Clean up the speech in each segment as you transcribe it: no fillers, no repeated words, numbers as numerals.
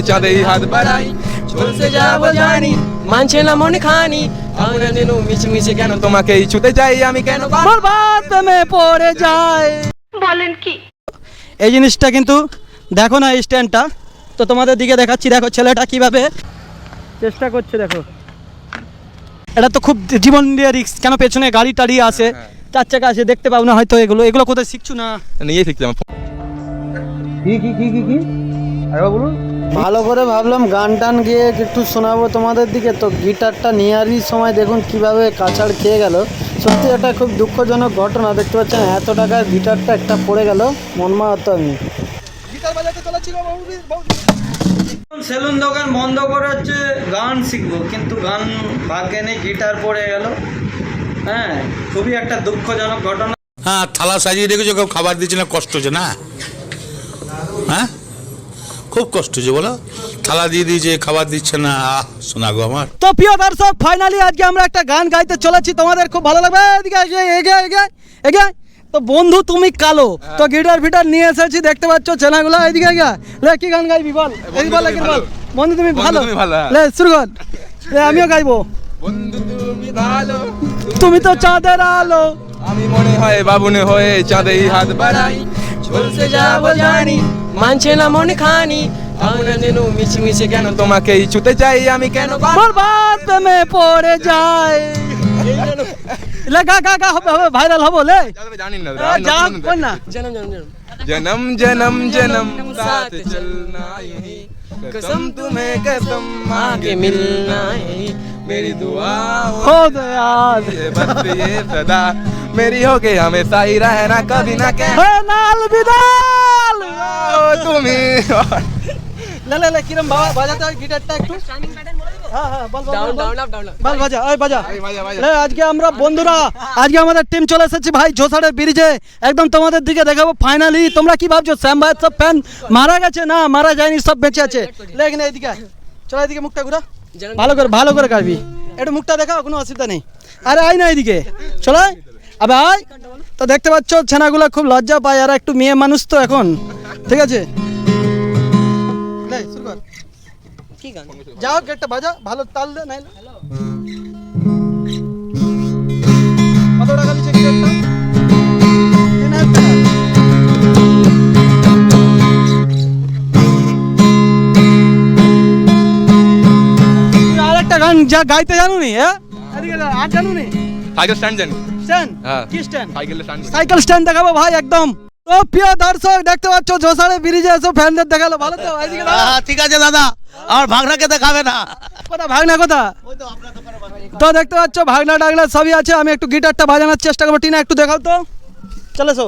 চাঁদেই হাত বাড়াই চলতে যাবো জানি মানছে না মনে খানি আমরা যেন মিছে মিছে কেন তোমাকে ছুতে যাই আমি কেন বরবাদ প্রেমে পড়ে যায় বলেন কি এই জিনিসটা কিন্তু দেখো না এই স্ট্যান্ডটা তো তোমাদের দিকে দেখাচ্ছি দেখো ছেলেটা কিভাবে চেষ্টা করছে দেখো এটা তো খুব জীবন দিয়ে রিস্ক কেন পেছনে গাড়ি টাড়ি আসে চার চাকা আসে দেখতে পাও না হয়তো এগুলো কোথায় শিখছো না নিয়েই শিখতাম কি বলুন ভালো করে ভাবলাম গান টান গিয়ে একটু শোনাবো তোমাদের দিকে তো গিটারটা নেওয়ারই সময় দেখুন কিভাবে কাছাড় খেয়ে গেল সত্যি এটা খুব দুঃখজনক ঘটনা দেখতে পাচ্ছেন এত টাকার গিটারটা একটা পড়ে গেল মনমা হতো আমি গিটার বাজাতে চলেছিল সেলুন দোকান বন্ধ করে হচ্ছে গান শিখবো কিন্তু গান ভাগ্যে নেই গিটার পড়ে গেল হ্যাঁ খুবই একটা দুঃখজনক ঘটনা হ্যাঁ থালা সাজিয়ে রেখেছো কেউ খাবার দিচ্ছে না কষ্ট হচ্ছে না হ্যাঁ খুব কষ্ট হচ্ছে বলো থালা দিয়ে দিয়েছে খাবার দিচ্ছে না শোনা গো আমার তো প্রিয় দর্শক ফাইনালি আজকে আমরা একটা গান গাইতে চলেছি তোমাদের খুব ভালো লাগবে এদিকে এগে তো বন্ধু তুমি কালো তো গিটার ফিটার নিয়ে এসেছি দেখতে পাচ্ছ চেনাগুলো এদিকে লে কি গান গাইবি বল এই বল বন্ধু তুমি ভালো লে শুরু কর আমিও গাইবো বন্ধু তুমি ভালো তুমি তো চাঁদের আলো আমি মনে হয় বাবুনে হয়ে চাঁদেই হাত বাড়াই চলতে যাবো জানি মানছে না মনে খানি আমরা যেন মিছে মিছে কেন তোমাকে ছুতে যাই আমি কেন বরবাদ প্রেমে পড়ে যায় লে গা হবে ভাইরাল হবো লে জানি না যা কোন না जन्म जन्म जन्म साथ चलना यही कसम तुम्हें कसम आगे मिलना यही मेरी दुआ हो यार ये बस ये सदा मेरी हो के हमेशा ही रहना कभी ना कह नाल बिदाल तुम्हें ले किरम बाबा বাজাতে হয় গিটারটা একটু হ্যাঁ বল ডাউন আপ বল বাজা লে আজকে আমরা বন্ধুরা আজকে আমাদের টিম চলে এসেছে ভাই জোসারের ব্রিজে একদম তোমাদের দিকে দেখাবো ফাইনালি তোমরা কি ভাবছো স্যাম ভাই সব ফ্যান মারা গেছে না মারা যায়নি সব বেঁচে আছে লেকিন এইদিকে চলো এদিকে মুখটা ঘুরা ভালো করে কাটবি একটু মুখটা দেখাও কোনো অসুবিধা নেই আরে আই না এইদিকে চলো আবে আয় তো দেখতে পাচ্ছ ছেনাগুলো খুব লজ্জা পায় আর একটু মেয়ে মানুষ তো এখন ঠিক আছে শুরু কর কি গান যাও গেটটা বাজা ভালো তাল দে নাই কত টাকা দিচ্ছে গিটারটা 3000 আরেকটা গান যা গাইতে জানো নি হ্যাঁ এদিকে আর জানো নি সাইকেল স্ট্যান্ড জানি স্ট্যান্ড হ্যাঁ কি স্ট্যান্ড সাইকেল স্ট্যান্ড দেখাবো ভাই একদম তো প্রিয় দর্শক দেখতে পাচ্ছ জোসারে ব্রিজে এসে ফ্যানদের দেখালো ভালো তো এদিকে ঠিক আছে দাদা আমার ভাগনাকে দেখাবে না কোথা ভাগনা কোথা তো দেখতে পাচ্ছ ভাগনা ডাগনা সবই আছে আমি একটু গিটারটা বাজানোর চেষ্টা করবো টিনা একটু দেখাও তো চলেছো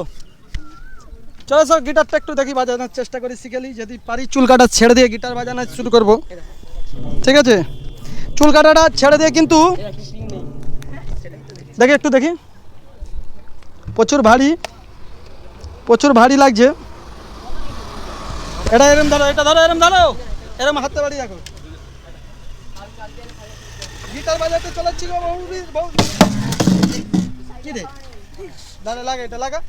গিটারটা একটু দেখি বাজানোর চেষ্টা করি শিখেলি যদি পারি চুল কাটা ছেড়ে দিয়ে গিটার বাজানো শুরু করব ঠিক আছে চুল কাটাটা ছেড়ে দিয়ে কিন্তু দেখি একটু দেখি প্রচুর ভারী লাগছে এটা এরম ধরো এরম হাতে বাড়ি দেখো গিটার বাজাতে চলাচ্ছি কি রে দাঁড়া লাগা এটা লাগা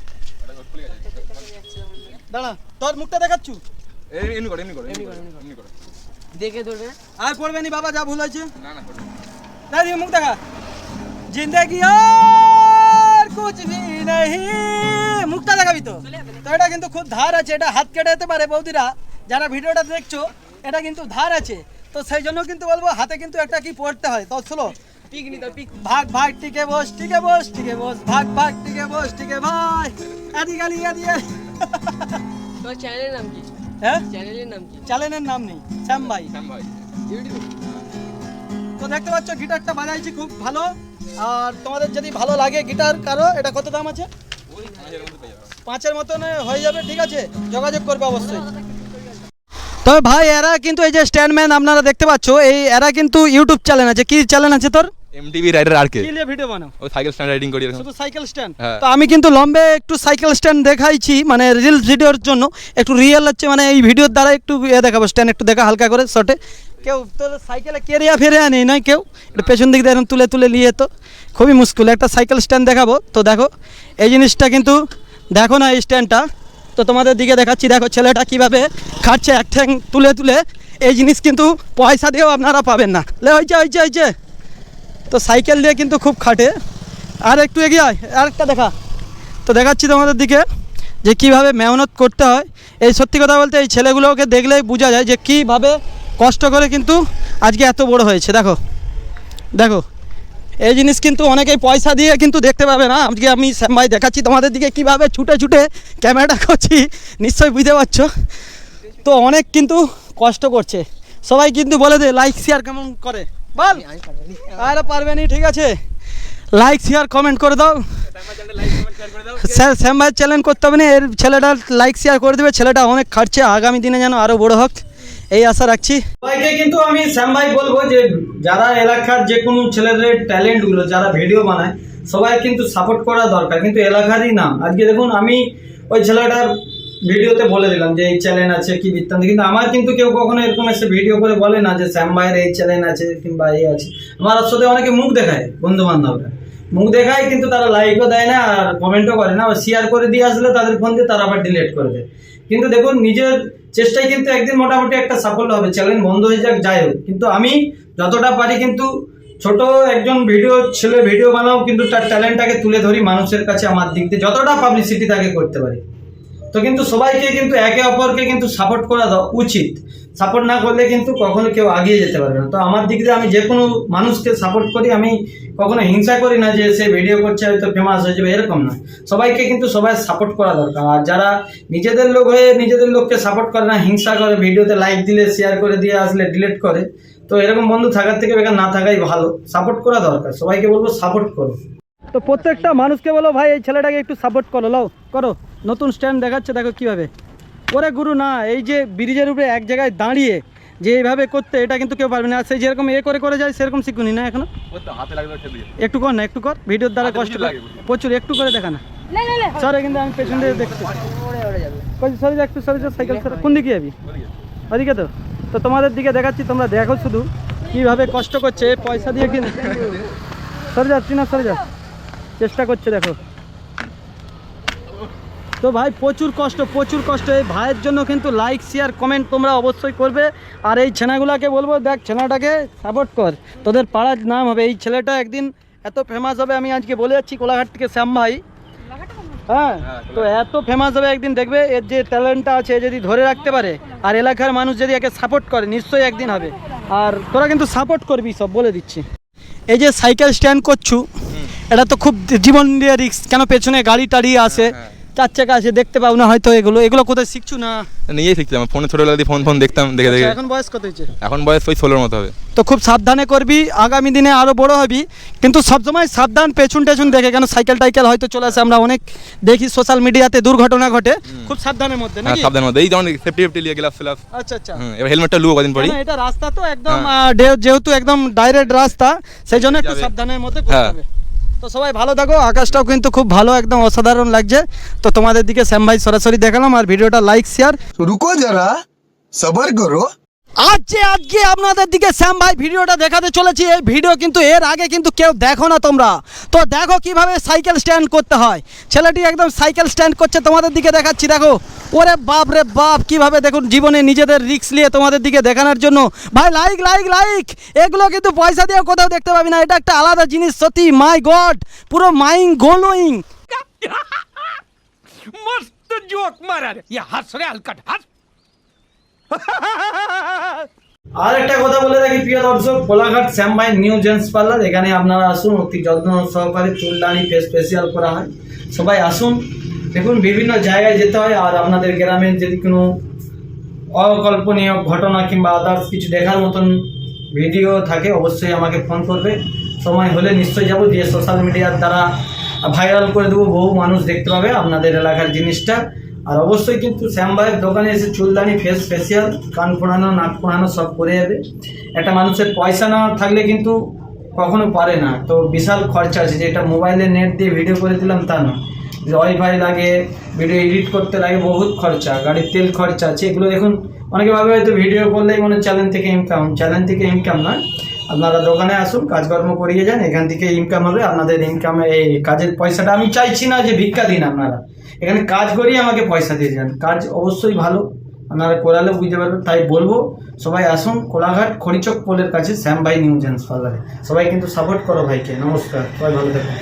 দাঁড়া তোর মুখটা দেখাচ্ছু দেখে ধরবে আর পড়বে নি বাবা যা ভুল হয়েছে না দিকে মুখ দেখা জিন্দগি আর কুছ ভি নেহি মুখটা দেখাবি তো এটা কিন্তু খুব ধার আছে এটা হাত কেটে যেতে পারে বৌদিরা যারা ভিডিওটা দেখছো এটা কিন্তু ধার আছে তো সেই জন্য কিন্তু বলবো হাতে কিন্তু একটা কি পড়তে হয় তো চলো ভাগ টিকে বস ভাগ টিকে বস ভাই আদি গালি তো চ্যানেলের নাম কি হ্যাঁ চ্যানেলের নাম কি চ্যানেলের নাম নেই শ্যাম ভাই তো দেখতে পাচ্ছ গিটারটা বাজাইছি খুব ভালো আর তোমাদের যদি ভালো লাগে গিটার কারো এটা কত দাম আছে 5-এর মতন হয়ে যাবে ঠিক আছে যোগাযোগ করবে অবশ্যই তবে ভাই এরা কিন্তু এই যে স্ট্যান্ডম্যান আপনারা দেখতে পাচ্ছ এই এরা কিন্তু ইউটিউব চ্যানেল আছে কি চ্যানেল আছে তোর এমটিভি রাইডার আর কে কি নিয়ে ভিডিও বানাও ও সাইকেল স্ট্যান্ড রাইডিং করি শুধু সাইকেল স্ট্যান্ড হ্যাঁ। তো আমি কিন্তু লম্বে একটু সাইকেল স্ট্যান্ড দেখাইছি মানে রিলস ভিডিওর জন্য একটু রিয়েল হচ্ছে মানে এই ভিডিওর দ্বারা একটু দেখাবো স্ট্যান্ড একটু দেখা হালকা করে শর্টে কেউ তোর সাইকেলে কেরিয়া ফেরিয়া নেই নয় কেউ একটু পেছন দিক দিয়ে এরকম তুলে নিয়ে তো খুবই মুশকিল একটা সাইকেল স্ট্যান্ড দেখাবো তো দেখো এই জিনিসটা কিন্তু দেখো না এই স্ট্যান্ডটা তো তোমাদের দিকে দেখাচ্ছি দেখো ছেলেটা কিভাবে খাচ্ছে এক ঠ্যাং তুলে এই জিনিস কিন্তু পয়সা দিয়েও আপনারা পাবেন না। হয়েছে তো সাইকেল দিয়ে কিন্তু খুব খাটে। আর একটু এগিয়ে আয়, আরেকটা দেখা। তো দেখাচ্ছি তোমাদের দিকে যে কীভাবে মেহনত করতে হয়। এই সত্যি কথা বলতে এই ছেলেগুলোকে দেখলেই বোঝা যায় যে কীভাবে কষ্ট করে কিন্তু আজকে এত বড় হয়েছে। দেখো এই জিনিস কিন্তু অনেকেই পয়সা দিয়ে কিন্তু দেখতে পাবে না। আজকে আমি শ্যাম ভাই দেখাচ্ছি তোমাদের দিকে কীভাবে ছুটে ক্যামেরাটা করছি, নিশ্চয়ই বুঝতে পারছো। তো অনেক কিন্তু কষ্ট করছে। সবাই কিন্তু বলে দে লাইক শেয়ার কেমন করে বল। আরে পারবে নি, ঠিক আছে, লাইক শেয়ার কমেন্ট করে দাও। শ্যাম ভাই চ্যালেঞ্জ করতে হবে না, এর ছেলেটা লাইক শেয়ার করে দেবে। ছেলেটা অনেক খাটছে, আগামী দিনে যেন আরও বড় হোক এই আশা রাখছি। সবাইকে কিন্তু আমি শ্যাম ভাই বলবো যে যারা এলাকার যে কোনো ছেলেদের ট্যালেন্টগুলো যারা ভিডিও বানায় সবাই কিন্তু সাপোর্ট করা দরকার, কিন্তু এলাকারই নাম। আজকে দেখুন আমি ওই ছেলেটার ভিডিওতে বলে দিলাম যে এই চ্যানেল আছে কি বৃত্তান্ত, কিন্তু আমার কিন্তু কেউ কখনো এরকম এসে ভিডিও করে বলে না যে শ্যাম ভাইয়ের এই চ্যানেল আছে কিংবা এই আছে। আমার সাথে অনেকে মুখ দেখায়, বন্ধু বান্ধবরা মুখ দেখায়, কিন্তু তারা লাইকও দেয় না আর কমেন্টও করে না, শেয়ার করে দিয়ে আসলে তাদের ফোন দিয়ে তারা আবার ডিলিট করে দেয়। কিন্তু দেখুন নিজের চেষ্টায় কিন্তু একদিন মোটামুটি একটা সাফল্য হবে, চ্যানেল বন্ধ হয়ে যাক যাই হোক, কিন্তু আমি যতটা পারি কিন্তু ছোট একজন ছেলে ভিডিও বানাও, কিন্তু তার ট্যালেন্টটাকে তুলে ধরি মানুষের কাছে আমার দিক দিয়ে যতটা পাবলিসিটি তাকে করতে পারি। তো কিন্তু সবাইকে কিন্তু একে অপরকে কিন্তু সাপোর্ট করা উচিত। সাপোর্ট না করলে কিন্তু কখনো কেউ আগিয়ে যেতে পারবে না। তো আমার দিক দিয়ে আমি যে কোনো মানুষকে সাপোর্ট করি, আমি কখনো হিংসা করি না যে সে ভিডিও করছে হয়তো ফেমাস হয়ে যাবে, এরকম না। সবাইকে কিন্তু সবাই সাপোর্ট করা দরকার। আর যারা নিজেদের লোক হয়ে নিজেদের লোককে সাপোর্ট করে না, হিংসা করে, ভিডিওতে লাইক দিলে শেয়ার করে দিয়ে আসলে ডিলিট করে, তো এরকম বন্ধু থাকার থেকে বেকার না থাকাই ভালো। সাপোর্ট করা দরকার, সবাইকে বলবো সাপোর্ট করো। তো প্রত্যেকটা মানুষকে বলো ভাই এই ছেলেটাকে একটু সাপোর্ট করো। নতুন স্ট্যান্ড দেখাচ্ছে, দেখো কীভাবে। ওরে গুরু না, এই যে ব্রিজের উপরে এক জায়গায় দাঁড়িয়ে যে এইভাবে করতে, এটা কিন্তু কেউ পারবে না। আর সেই যেরকম করে যায় সেরকম শিখুনি না এখনো। একটু কর ভিডিওর দ্বারা কষ্ট প্রচুর, একটু করে দেখা না। সরে কিন্তু আমি পেছন দিয়ে দেখছি, সরে যা একটু, সরে যা সাইকেল। কোন দিকে যাবি? ওদিকে তো তোমাদের দিকে দেখাচ্ছি, তোমরা দেখো শুধু কীভাবে কষ্ট করছে পয়সা দিয়ে কিনে। সরে যা চেষ্টা করছে, দেখো। তো ভাই প্রচুর কষ্ট। এই ভাইয়ের জন্য কিন্তু লাইক শেয়ার কমেন্ট তোমরা অবশ্যই করবে। আর এই ছেনাগুলাকে বলবো দেখ ছেনাটাকে সাপোর্ট কর, তোদের পাড়ার নাম হবে। এই ছেলেটা একদিন এত ফেমাস হবে, আমি আজকে বলে যাচ্ছি কোলাঘাট থেকে শ্যাম ভাই। হ্যাঁ, তো এত ফেমাস হবে একদিন, দেখবে এর যে ট্যালেন্টটা আছে যদি ধরে রাখতে পারে আর এলাকার মানুষ যদি একে সাপোর্ট করে নিশ্চয়ই একদিন হবে। আর তোরা কিন্তু সাপোর্ট করবি সব, বলে দিচ্ছি। এই যে সাইকেল স্ট্যান্ড করছু, এটা তো খুব জীবন দিয়ে রিস্ক, কেন পেছনে গাড়ি টাড়ি আসে, চার চাকা আছে, দেখতে পাও না হয়তো। এগুলো কোথায় শিখছু না? নিজেই শিখতাম, ফোনে ছোটবেলা দিয়ে ফোন দেখতাম, দেখে। এখন বয়স কত হয়েছে? এখন বয়স ওই 16-র মতো হবে। তো খুব সাবধানে করবি, আগামী দিনে আরো বড় হবি, কিন্তু সবসময় সাবধান, পেছন দেখে, কেন সাইকেল টাইকেল হয়তো চলে আসে, আমরা অনেক দেখি সোশ্যাল মিডিয়াতে দুর্ঘটনা ঘটে। খুব সাবধানের মধ্যে নাকি? সাবধানের মধ্যে, এই যেমন সেফটি লিয়ে গ্লাভস। আচ্ছা। এবার হেলমেটটা লুবো কদিন পরে। এটা রাস্তা তো একদম যেহেতু একদম ডাইরেক্ট রাস্তা, সেই জন্য একটু সাবধানের মধ্যে করতে হবে। তো সবাই ভালো থাকো। আকাশটাও কিন্তু খুব ভালো, একদম অসাধারণ লাগছে। তো তোমাদের দিকে শ্যাম ভাই সরাসরি দেখালাম, আর ভিডিওটা লাইক শেয়ার रुको जरा सबर करो। আজকে আপনাদের দিকে শ্যাম ভাই ভিডিওটা দেখাতে চলেছি। এই ভিডিও কিন্তু এর আগে কিন্তু কেউ দেখো না তোমরা। তো দেখো কিভাবে সাইকেল স্ট্যান্ড করতে হয়। ছেলেটি একদম সাইকেল স্ট্যান্ড করছে, তোমাদের দিকে দেখাচ্ছি, দেখো। ওরে বাপ রে বাপ, কিভাবে দেখুন জীবনে নিজেদের রিস্ক নিয়ে তোমাদের দিকে দেখানোর জন্য। ভাই লাইক এগুলো কিন্তু পয়সা দিয়ে কোথাও দেখতে পাবি না, এটা একটা আলাদা জিনিস। সত্যি মাই গড, পুরো মাইন্ড গোলোয়িং। मस्त जोक मारा रे ये हंस रे हलकट हंस। আর একটা কথা বলে রাখি প্রিয় দর্শক, কোলাঘাট শ্যাম ভাই নিউ জেন্টস পার্লার, এখানে আপনারা আসুন, অতি যত্ন সহকারে চুল দাড়ি ফেসিয়াল করা হয়। সবাই আসুন, দেখুন বিভিন্ন জায়গায় যেতে হয়। আর আপনাদের গ্রামের যদি কোনো অকল্পনীয় ঘটনা কিংবা আদার্স কিছু দেখার মতন ভিডিও থাকে অবশ্যই আমাকে ফোন করবে, সময় হলে নিশ্চয়ই যাবো, দিয়ে সোশ্যাল মিডিয়ার দ্বারা ভাইরাল করে দেবো, বহু মানুষ দেখতে পাবে আপনাদের এলাকার জিনিসটা। আর অবশ্যই কিন্তু শ্যাম ভাইয়ের দোকানে এসে চুলদানি ফেসিয়াল, কান ফোড়ানো, নাক ফোড়ানো সব করে যাবে। একটা মানুষের পয়সা না থাকলে কিন্তু কখনো পারে না। তো বিশাল খরচা আছে, যে এটা মোবাইলে নেট দিয়ে ভিডিও করে দিলাম তা না, ওয়াইফাই লাগে, ভিডিও এডিট করতে লাগে, বহুত খরচা, গাড়ির তেল খরচা আছে। এগুলো দেখুন অনেকে ভাবে হয়তো ভিডিও করলেই মনে চ্যানেল থেকে ইনকাম নয়। আপনারা দোকানে আসুন, কাজকর্ম করিয়ে যান, এখান থেকে ইনকাম হবে। আপনাদের ইনকামে এই কাজের পয়সাটা, আমি চাইছি না যে ভিক্ষা দিন, আপনারা এখানে কাজ করিয়ে আমাকে পয়সা দিয়ে যান। কাজ অবশ্যই ভালো, আপনারা কোলালে বুঝতে পারবেন, তাই বলবো সবাই আসুন কোলাঘাট খড়িচক পোলের কাছে শ্যাম ভাই নিউ জেন্টস পার্লারে। সবাই কিন্তু সাপোর্ট করো ভাইকে। নমস্কার, সবাই ভালো থাকুন।